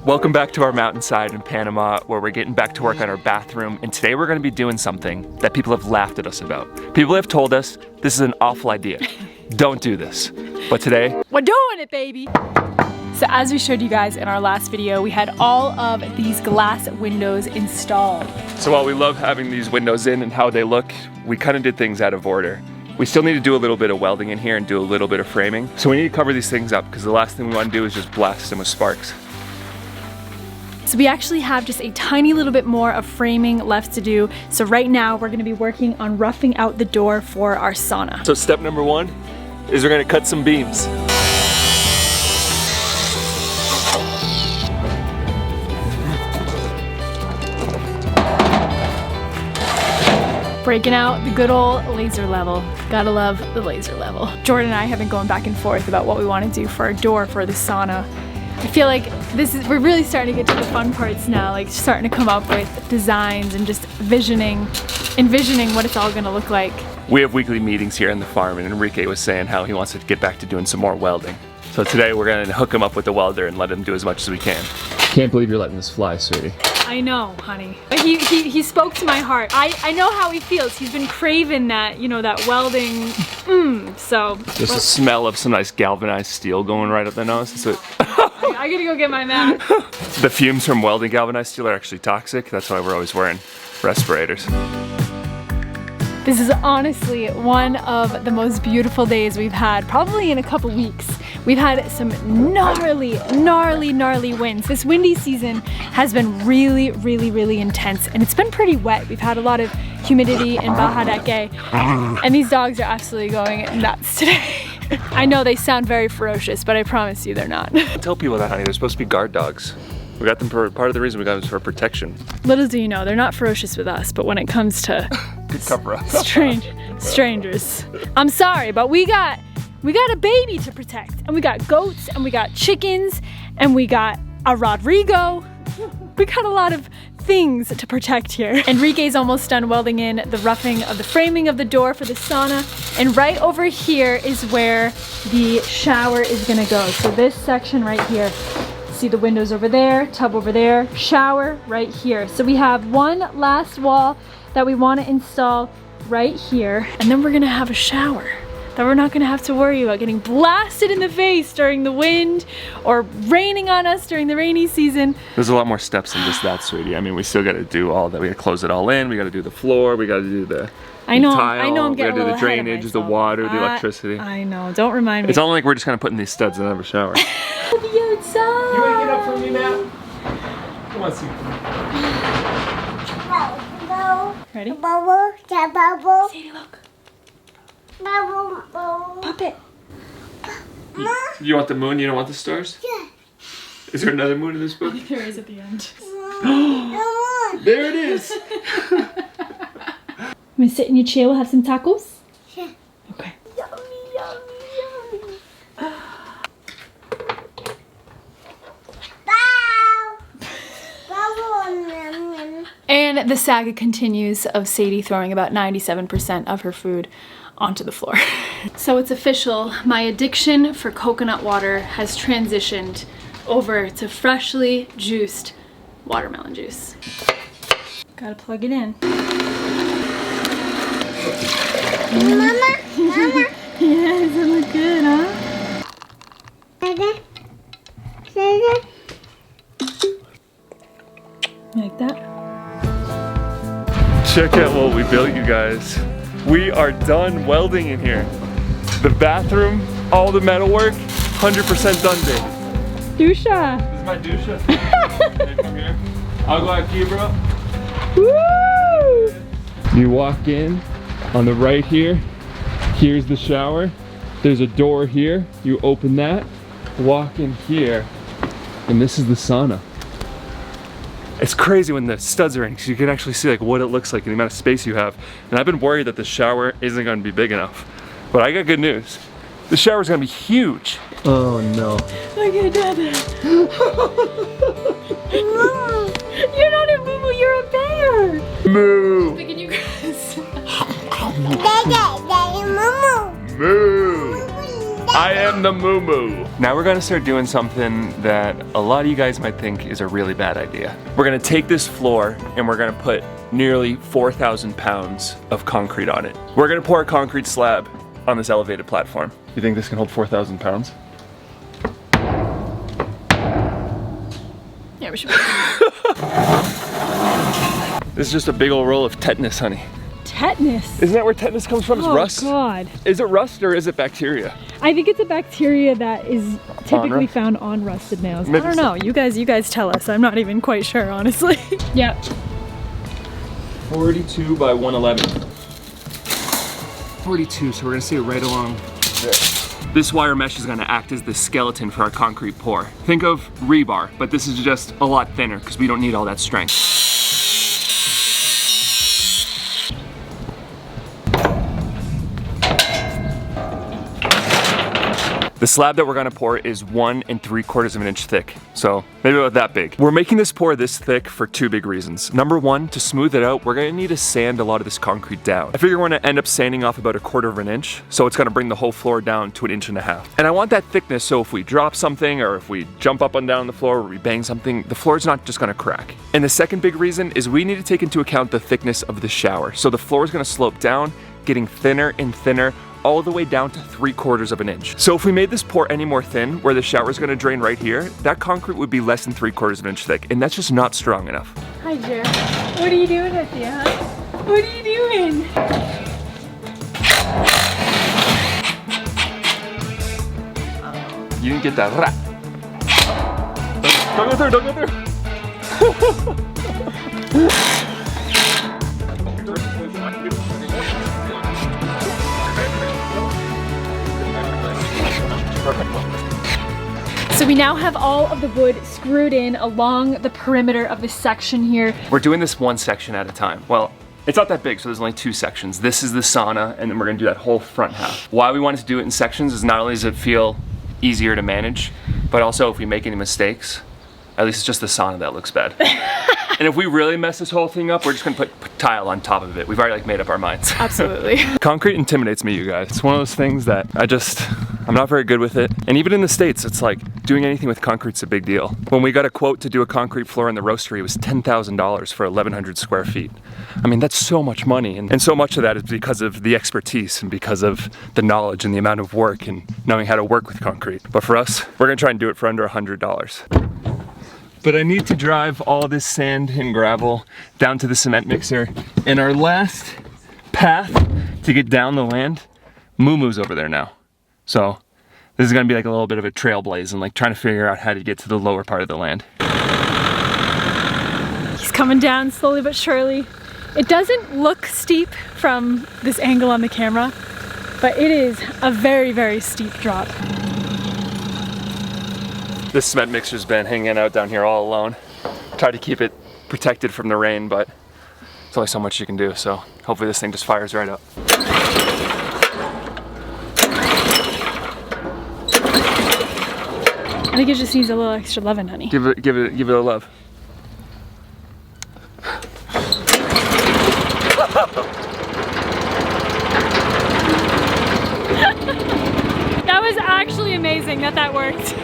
Welcome back to our mountainside in Panama, where we're getting back to work on our bathroom, and today we're going to be doing something that people have laughed at us about. People have told us this is an awful idea. Don't do this. But today, we're doing it, baby! So as we showed you guys in our last video, we had all of these glass windows installed. So while we love having these windows in and how they look, we kind of did things out of order. We still need to do a little bit of welding in here and do a little bit of framing. So we need to cover these things up because the last thing we want to do is just blast them with sparks. So we actually have just a tiny little bit more of framing left to do. So right now we're gonna be working on roughing out the door for our sauna. So step number one is we're gonna cut some beams. Breaking out the good old laser level. Gotta love the laser level. Jordan and I have been going back and forth about what we want to do for our door for the sauna. I feel like we're really starting to get to the fun parts now, like starting to come up with designs and just envisioning what it's all gonna look like. We have weekly meetings here in the farm, and Enrique was saying how he wants to get back to doing some more welding. So today we're gonna hook him up with the welder and let him do as much as we can. Can't believe you're letting this fly, sweetie. I know, honey. But he spoke to my heart. I know how he feels. He's been craving that, you know, that welding, so. There's a smell of some nice galvanized steel going right up the nose. So I gotta go get my mask. The fumes from welding galvanized steel are actually toxic. That's why we're always wearing respirators. This is honestly one of the most beautiful days we've had, probably in a couple weeks. We've had some gnarly winds. This windy season has been really intense, and it's been pretty wet. We've had a lot of humidity in Baja del Que, and these dogs are absolutely going nuts today. I know they sound very ferocious, but I promise you they're not. Tell people that, honey. They're supposed to be guard dogs. We got them for part of the reason we got them is for protection. Little do you know, they're not ferocious with us, but when it comes to strangers, I'm sorry, but we got a baby to protect, and we got goats, and we got chickens, and we got a Rodrigo. We got a lot of things to protect here. Enrique's almost done welding in the roughing of the framing of the door for the sauna, and right over here is where the shower is gonna go. So this section right here. See the windows over there, tub over there, shower right here. So we have one last wall that we want to install right here, and then we're gonna have a shower that we're not gonna have to worry about getting blasted in the face during the wind or raining on us during the rainy season. There's a lot more steps than just that, sweetie. I mean, we still gotta do all that. We gotta close it all in, we gotta do the floor, we gotta do the tile, I know I'm getting we gotta do the drainage, the water, the electricity. I know, don't remind me. It's not like we're just kind of putting these studs in every shower. The outside. You wanna get up from me, Matt? Come on, see. Ready? Bubble, bubble. Sadie, look. Bubble, bubble. Puppet. You want the moon? You don't want the stars? Yeah. Is there another moon in this book? There is at the end. There it is! We sit in your chair, we'll have some tacos? Yeah. Okay. Yummy. And the saga continues of Sadie throwing about 97% of her food onto the floor. So it's official, my addiction for coconut water has transitioned over to freshly juiced watermelon juice. Gotta plug it in. Mama, Mama. Yeah, does it look good, huh? Like that? Check out what we built, you guys. We are done welding in here. The bathroom, all the metalwork, 100% done, babe. Dusha! This is my dusha. Hey, come here. I'll go out here, bro. Woo! You walk in, on the right here, here's the shower. There's a door here. You open that, walk in here, and this is the sauna. It's crazy when the studs are in because you can actually see like what it looks like and the amount of space you have. And I've been worried that the shower isn't going to be big enough. But I got good news. The shower's going to be huge. Oh no. Look at that. You're not a moo, you're a bear. Moo. Look at you guys. Moo. I am the moo moo. Now we're gonna start doing something that a lot of you guys might think is a really bad idea. We're gonna take this floor and we're gonna put nearly 4,000 pounds of concrete on it. We're gonna pour a concrete slab on this elevated platform. You think this can hold 4,000 pounds? Yeah, we should. This is just a big old roll of tetanus, honey. Tetanus. Isn't that where tetanus comes from? Is rust? Oh God. Is it rust or is it bacteria? I think it's a bacteria that is typically found on rusted nails. Maybe I don't know. You guys tell us. I'm not even quite sure, honestly. Yeah. 42 by 111. 42, so we're gonna see it right along there. This wire mesh is gonna act as the skeleton for our concrete pour. Think of rebar, but this is just a lot thinner because we don't need all that strength. The slab that we're gonna pour is 1 3/4 of an inch thick, so maybe about that big. We're making this pour this thick for 2 big reasons. Number 1, to smooth it out, we're gonna need to sand a lot of this concrete down. I figure we're gonna end up sanding off about 1/4 of an inch, so it's gonna bring the whole floor down to 1.5 inches. And I want that thickness so if we drop something or if we jump up and down the floor or we bang something, the floor's not just gonna crack. And the second big reason is we need to take into account the thickness of the shower. So the floor is gonna slope down, getting thinner and thinner, all the way down to 3/4 of an inch. So if we made this pour any more thin, where the shower is gonna drain right here, that concrete would be less than 3/4 of an inch thick, and that's just not strong enough. Hi, Jer. What are you doing with you, huh? What are you doing? You didn't get that. Don't go through, don't go through. So we now have all of the wood screwed in along the perimeter of this section here. We're doing this one section at a time. Well, it's not that big, so there's only 2 sections. This is the sauna, and then we're gonna do that whole front half. Why we wanted to do it in sections is not only does it feel easier to manage, but also if we make any mistakes, at least it's just the sauna that looks bad. And if we really mess this whole thing up, we're just gonna put tile on top of it. We've already made up our minds. Absolutely. Concrete intimidates me, you guys. It's one of those things that I'm not very good with it. And even in the States, it's like doing anything with concrete's a big deal. When we got a quote to do a concrete floor in the roastery, it was $10,000 for 1,100 square feet. I mean, that's so much money. And so much of that is because of the expertise and because of the knowledge and the amount of work and knowing how to work with concrete. But for us, we're gonna try and do it for under $100. But I need to drive all this sand and gravel down to the cement mixer. And our last path to get down the land, Moo Moo's over there now. So this is gonna be like a little bit of a trailblaze and like trying to figure out how to get to the lower part of the land. He's coming down slowly but surely. It doesn't look steep from this angle on the camera, but it is a very, very steep drop. This cement mixer's been hanging out down here all alone. Tried to keep it protected from the rain, but it's only so much you can do, so hopefully this thing just fires right up. I think it just needs a little extra loving, honey. Give it a love. That was actually amazing that worked.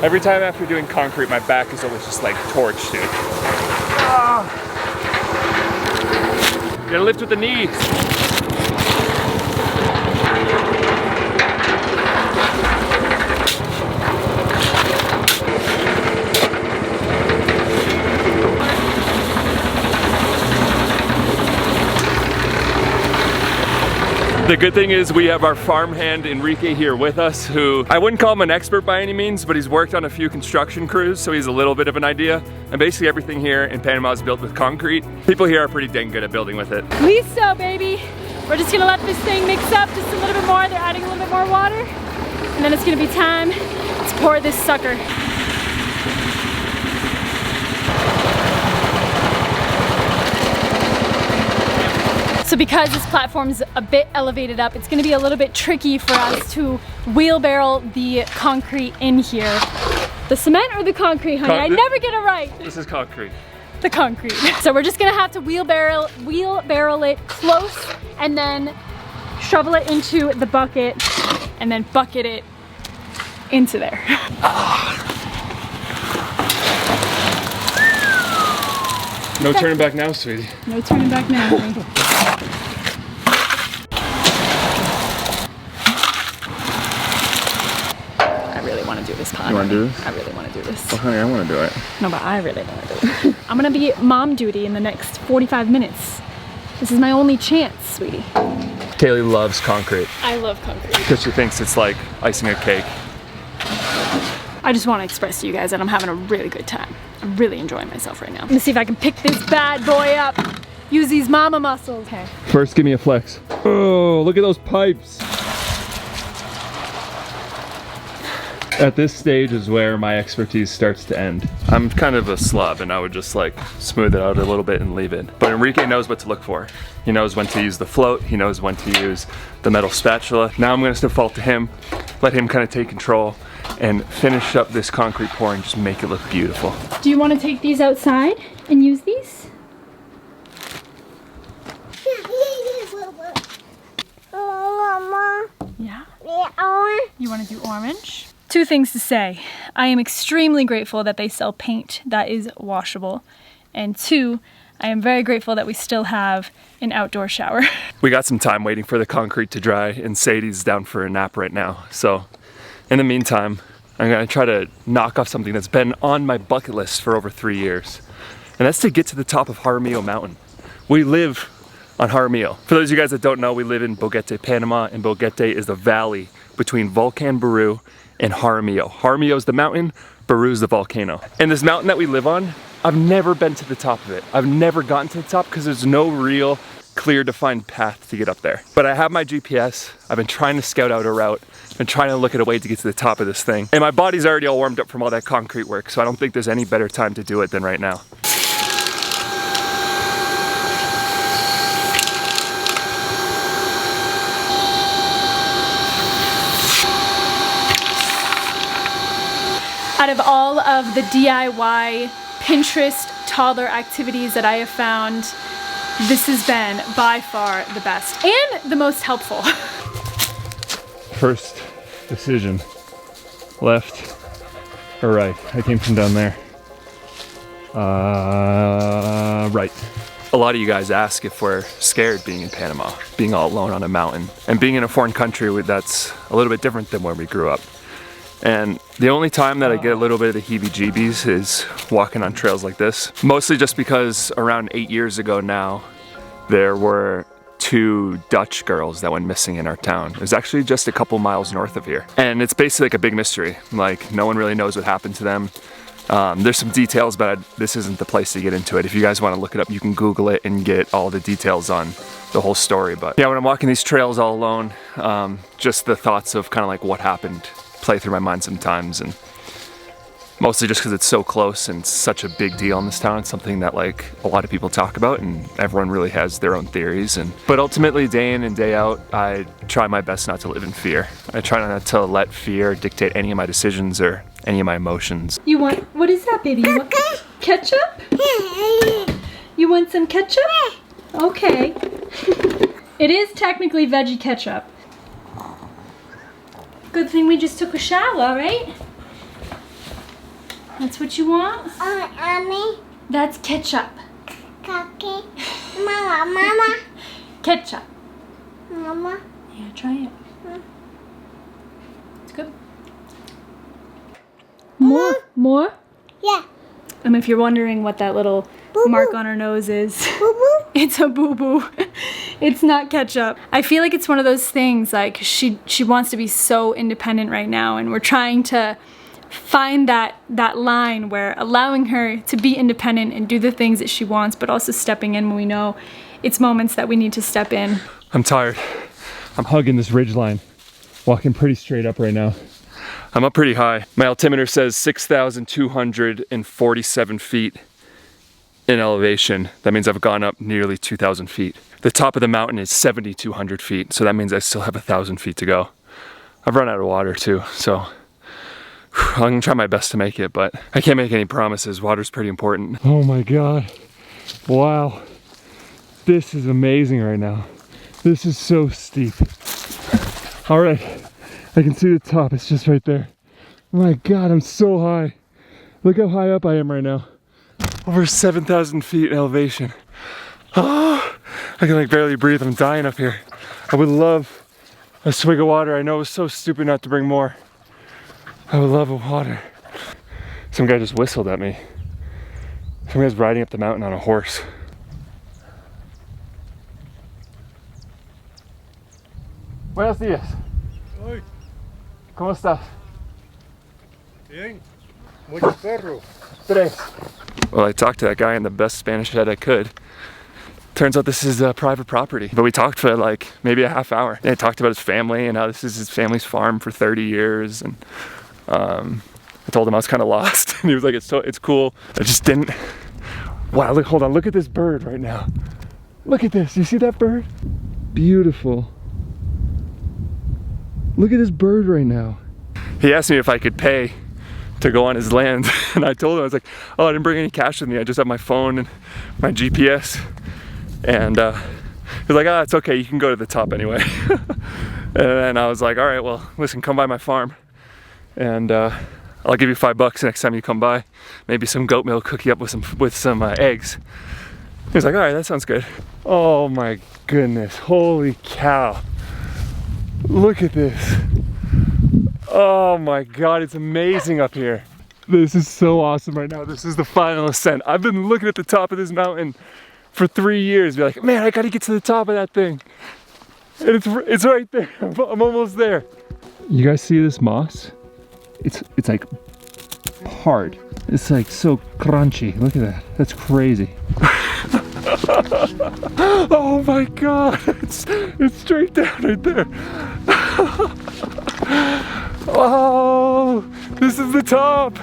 Every time after doing concrete, my back is always just like torched, dude. Ah. You gotta lift with the knees. The good thing is we have our farmhand Enrique here with us, who I wouldn't call him an expert by any means, but he's worked on a few construction crews, so he's a little bit of an idea. And basically everything here in Panama is built with concrete. People here are pretty dang good at building with it. Listo, baby. We're just gonna let this thing mix up just a little bit more. They're adding a little bit more water. And then it's gonna be time to pour this sucker. So because this platform's a bit elevated up, it's gonna be a little bit tricky for us to wheelbarrow the concrete in here. The cement or the concrete, honey? I never get it right. This is concrete. The concrete. So we're just gonna have to wheelbarrow it close and then shovel it into the bucket and then bucket it into there. No turning back now, sweetie. No turning back now, honey. I really want to do this, Con. You want to do this? I really want to do this. Well, honey, I want to do it. No, but I really want to do it. I'm gonna be mom duty in the next 45 minutes. This is my only chance, sweetie. Kaylee loves concrete I love concrete. because she thinks it's like icing a cake. I just want to express to you guys that I'm having a really good time. I'm really enjoying myself right now. Let me see if I can pick this bad boy up. Use these mama muscles. Okay. First, give me a flex. Oh, look at those pipes. At this stage is where my expertise starts to end. I'm kind of a slob and I would just like smooth it out a little bit and leave it. But Enrique knows what to look for. He knows when to use the float. He knows when to use the metal spatula. Now I'm gonna default to him, let him kind of take control and finish up this concrete pour and just make it look beautiful. Do you want to take these outside and use these? Mama. Yeah. Yeah. You want to do orange? Two things to say. I am extremely grateful that they sell paint that is washable. And two, I am very grateful that we still have an outdoor shower. We got some time waiting for the concrete to dry and Sadie's down for a nap right now. So in the meantime, I'm gonna try to knock off something that's been on my bucket list for over 3 years. And that's to get to the top of Jaramillo Mountain. We live on Jaramillo. For those of you guys that don't know, we live in Boquete, Panama, and Boquete is the valley between Volcan Baru and Jaramillo. Jaramillo is the mountain, Baru is the volcano. And this mountain that we live on, I've never been to the top of it. I've never gotten to the top because there's no real clear defined path to get up there. But I have my GPS. I've been trying to scout out a route. I've been trying to look at a way to get to the top of this thing. And my body's already all warmed up from all that concrete work, so I don't think there's any better time to do it than right now. Out of all of the DIY Pinterest toddler activities that I have found, this has been by far the best and the most helpful. First decision, left or right? I came from down there. Right. A lot of you guys ask if we're scared being in Panama, being all alone on a mountain, and being in a foreign country that's a little bit different than where we grew up. And the only time that I get a little bit of the heebie-jeebies is walking on trails like this. Mostly just because around 8 years ago now, there were 2 Dutch girls that went missing in our town. It was actually just a couple miles north of here. And it's basically like a big mystery. Like, no one really knows what happened to them. There's some details, but this isn't the place to get into it. If you guys want to look it up, you can Google it and get all the details on the whole story. But yeah, when I'm walking these trails all alone, just the thoughts of kind of like what happened play through my mind sometimes, and mostly just because it's so close and such a big deal in this town. It's something that like a lot of people talk about and everyone really has their own theories. But ultimately, day in and day out, I try my best not to live in fear. I try not to let fear dictate any of my decisions or any of my emotions. You want, what is that, baby? You want ketchup? You want some ketchup? Okay. It is technically veggie ketchup. Good thing we just took a shower, right? That's what you want? Mommy. That's ketchup. Kaki. Mama. Ketchup. Mama. Yeah, try it. It's good. More? Yeah. If you're wondering what that little mark on her nose is, Boo boo. it's a boo-boo. It's not ketchup. I feel like it's one of those things, like she wants to be so independent right now, and we're trying to find that line where allowing her to be independent and do the things that she wants, but also stepping in when we know it's moments that we need to step in. I'm tired. I'm hugging this ridge line, walking pretty straight up right now. I'm up pretty high. My altimeter says 6,247 feet in elevation. That means I've gone up nearly 2,000 feet. The top of the mountain is 7,200 feet, so that means I still have 1,000 feet to go. I've run out of water too, so I'm gonna try my best to make it, but I can't make any promises. Water's pretty important. Oh my God. Wow. This is amazing right now. This is so steep. All right, I can see the top, it's just right there. My God, I'm so high. Look how high up I am right now. Over 7,000 feet in elevation. Oh, I can like barely breathe, I'm dying up here. I would love a swig of water. I know it was so stupid not to bring more. I would love a water. Some guy just whistled at me. Some guy's riding up the mountain on a horse. Buenos días. Oi, ¿Cómo estás? bien. Muchos perros. Tres. Well, I talked to that guy in the best Spanish that I could. Turns out this is private property. But we talked for like maybe a half hour. And I talked about his family and how this is his family's farm for 30 years. And I told him I was kind of lost. And he was like, it's cool. I just didn't. Wow, look, hold on, look at this bird right now. Look at this, you see that bird? Beautiful. Look at this bird right now. He asked me if I could pay to go on his land. And I told him, I was like, oh, I didn't bring any cash with me. I just have my phone and my GPS. And he was like, oh, it's okay, you can go to the top anyway. And then I was like, all right, well, listen, come by my farm. And I'll give you $5 next time you come by. Maybe some goat milk, cook you up with some eggs. He was like, all right, that sounds good. Oh my goodness, holy cow. Look at this. Oh my God, it's amazing up here. This is so awesome right now. This is the final ascent. I've been looking at the top of this mountain for 3 years. Be like, man, I gotta get to the top of that thing. And it's right there, I'm almost there. You guys see this moss? It's like hard. It's like so crunchy. Look at that. That's crazy. Oh my God. It's straight down right there. Oh, this is the top.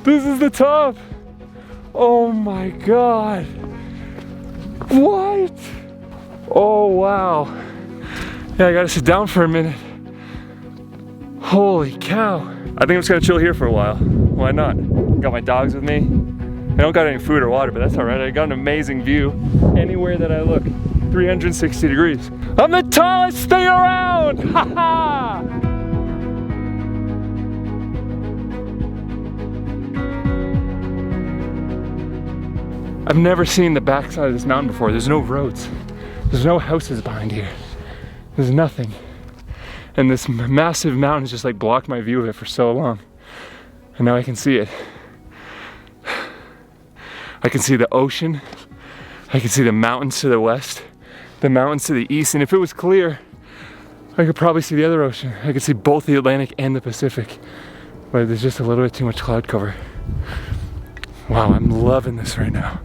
This is the top. Oh my God. What? Oh wow. Yeah, I gotta sit down for a minute. Holy cow. I think I'm just gonna chill here for a while. Why not? Got my dogs with me. I don't got any food or water, but that's all right. I got an amazing view anywhere that I look. 360 degrees. I'm the tallest thing around! Ha ha! I've never seen the backside of this mountain before. There's no roads. There's no houses behind here. There's nothing. And this massive mountain just like blocked my view of it for so long. And now I can see it. I can see the ocean. I can see the mountains to the west, the mountains to the east. And if it was clear, I could probably see the other ocean. I could see both the Atlantic and the Pacific. But there's just a little bit too much cloud cover. Wow, I'm loving this right now.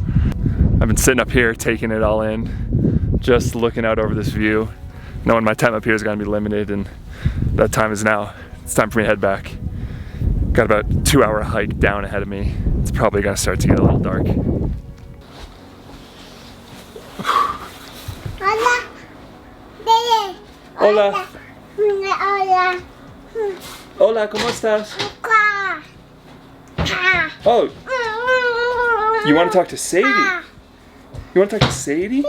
I've been sitting up here taking it all in, just looking out over this view, knowing my time up here is gonna be limited, and that time is now. It's time for me to head back. Got about a 2-hour hike down ahead of me. It's probably gonna start to get a little dark. Hola. Dede. Hola. Hola. Hola, ¿cómo estás? Hola. Oh, you want to talk to Sadie? You want to talk to Sadie?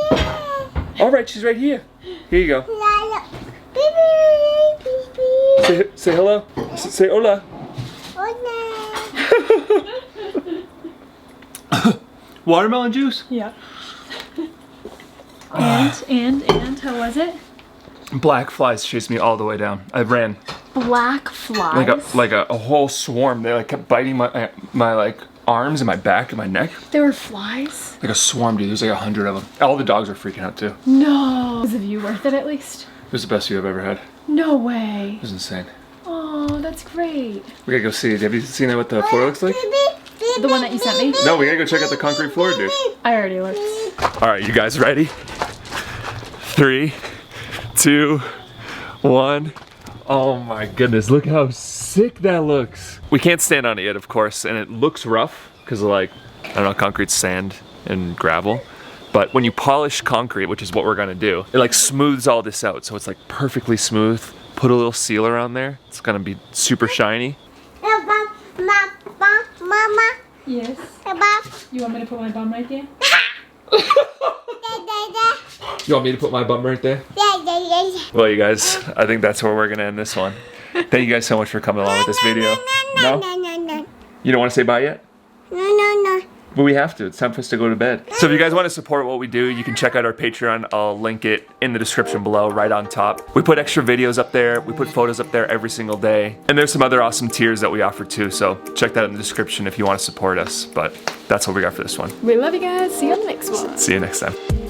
All right, she's right here. Here you go. Say hello. Say hola. Watermelon juice? Yeah. And how was it? Black flies chased me all the way down. I ran Black flies? like a whole swarm. They like kept biting my like arms and my back and my neck. There were flies? Like a swarm, dude. There's like 100 of them. All the dogs were freaking out too. No. Was the view worth it at least? It was the best view I've ever had. No way. It was insane. Oh, that's great. We gotta go see it. Have you seen what the floor looks like? The one that you sent me? No, we gotta go check out the concrete floor, dude. I already looked. All right, you guys ready? 3, 2, 1. Oh my goodness, look how sick that looks. We can't stand on it yet, of course, and it looks rough because of like, I don't know, concrete, sand, and gravel. But when you polish concrete, which is what we're gonna do, it like smooths all this out. So it's like perfectly smooth. Put a little sealer on there. It's gonna be super shiny. Mama. Yes. You want me to put my bum right there? You want me to put my bum right there? Yeah. Well, you guys, I think that's where we're gonna end this one. Thank you guys so much for coming along with this video. No? No. You don't want to say bye yet? No. But we have to. It's time for us to go to bed. So if you guys want to support what we do, you can check out our Patreon. I'll link it in the description below, right on top. We put extra videos up there. We put photos up there every single day. And there's some other awesome tiers that we offer too. So check that in the description if you want to support us. But that's what we got for this one. We love you guys. See you on the next one. See you next time.